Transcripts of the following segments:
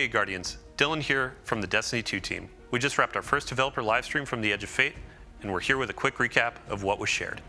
Hey Guardians, Dylan here from the Destiny 2 team. We just wrapped our first developer livestream from the Edge of Fate, and we're here with a quick recap of what was shared.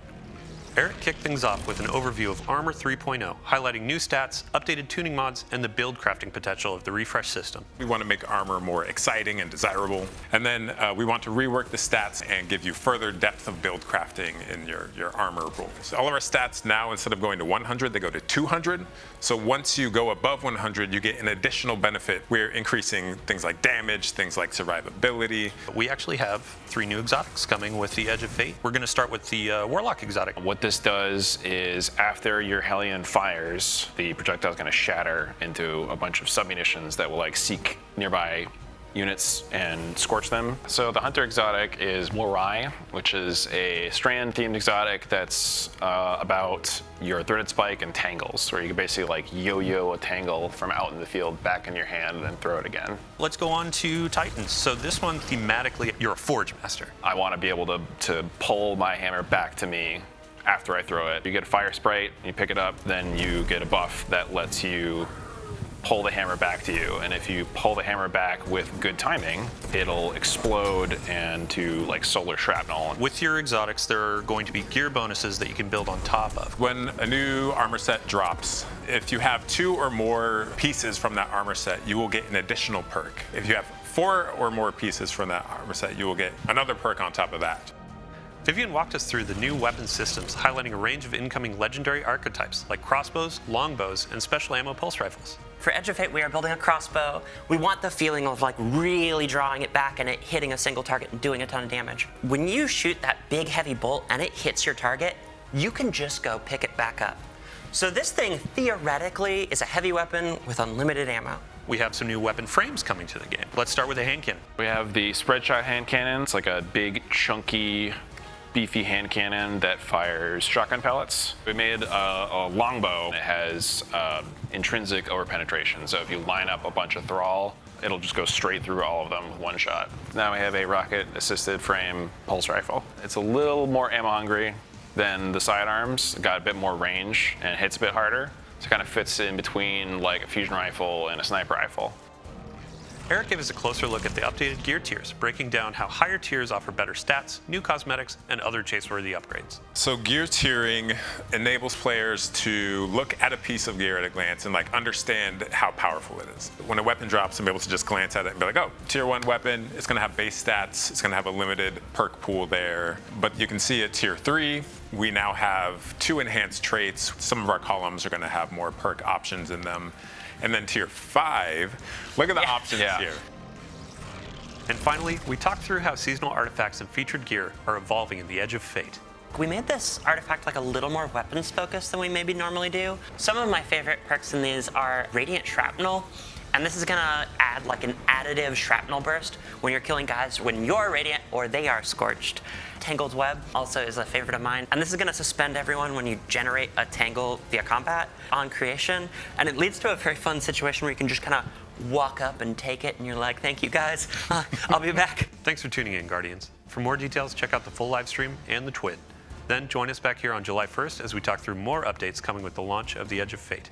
Eric kicked things off with an overview of Armor 3.0, highlighting new stats, updated tuning mods, and the build crafting potential of the refresh system. We want to make Armor more exciting and desirable, and then we want to rework the stats and give you further depth of build crafting in your Armor rules. All of our stats now, instead of going to 100, they go to 200. So once you go above 100, you get an additional benefit. We're increasing things like damage, things like survivability. We actually have 3 new exotics coming with the Edge of Fate. We're going to start with the Warlock exotic. What this does is after your Hellion fires, the projectile is going to shatter into a bunch of submunitions that will like seek nearby units and scorch them. So the Hunter exotic is Morai, which is a strand-themed exotic that's about your threaded spike and tangles, where you can basically like yo-yo a tangle from out in the field back in your hand and then throw it again. Let's go on to Titans. So this one, thematically, you're a Forge Master. I want to be able to pull my hammer back to me after I throw it. You get a fire sprite, you pick it up, then you get a buff that lets you pull the hammer back to you, and if you pull the hammer back with good timing, it'll explode into like solar shrapnel. With your exotics, there are going to be gear bonuses that you can build on top of. When a new armor set drops, if you have 2 or more pieces from that armor set, you will get an additional perk. If you have 4 or more pieces from that armor set, you will get another perk on top of that. Vivian walked us through the new weapon systems, highlighting a range of incoming legendary archetypes like crossbows, longbows, and special ammo pulse rifles. For Edge of Fate, we are building a crossbow. We want the feeling of like really drawing it back and it hitting a single target and doing a ton of damage. When you shoot that big heavy bolt and it hits your target, you can just go pick it back up. So this thing theoretically is a heavy weapon with unlimited ammo. We have some new weapon frames coming to the game. Let's start with a hand cannon. We have the spread shot hand cannon. It's like a big, chunky, beefy hand cannon that fires shotgun pellets. We made a longbow. It has intrinsic overpenetration, so if you line up a bunch of thrall, it'll just go straight through all of them with one shot. Now we have a rocket-assisted frame pulse rifle. It's a little more ammo hungry than the sidearms. It got a bit more range and it hits a bit harder, so it kind of fits in between like a fusion rifle and a sniper rifle. Eric gave us a closer look at the updated gear tiers, breaking down how higher tiers offer better stats, new cosmetics, and other chase-worthy upgrades. So gear tiering enables players to look at a piece of gear at a glance and like understand how powerful it is. When a weapon drops, I'm able to just glance at it and be like, oh, tier 1 weapon, it's gonna have base stats, it's gonna have a limited perk pool there. But you can see at tier 3, we now have 2 enhanced traits. Some of our columns are gonna have more perk options in them. And then tier 5, look at the options here. And finally, we talked through how seasonal artifacts and featured gear are evolving in the Edge of Fate. We made this artifact like a little more weapons focused than we maybe normally do. Some of my favorite perks in these are Radiant Shrapnel, and this is gonna add like an additive shrapnel burst when you're killing guys when you're radiant or they are scorched. Tangled Web also is a favorite of mine, and this is gonna suspend everyone when you generate a tangle via combat on creation, and it leads to a very fun situation where you can just kind of walk up and take it, and you're like, thank you guys, I'll be back. Thanks for tuning in, Guardians. For more details, check out the full live stream and the Twid. Then join us back here on July 1st as we talk through more updates coming with the launch of the Edge of Fate.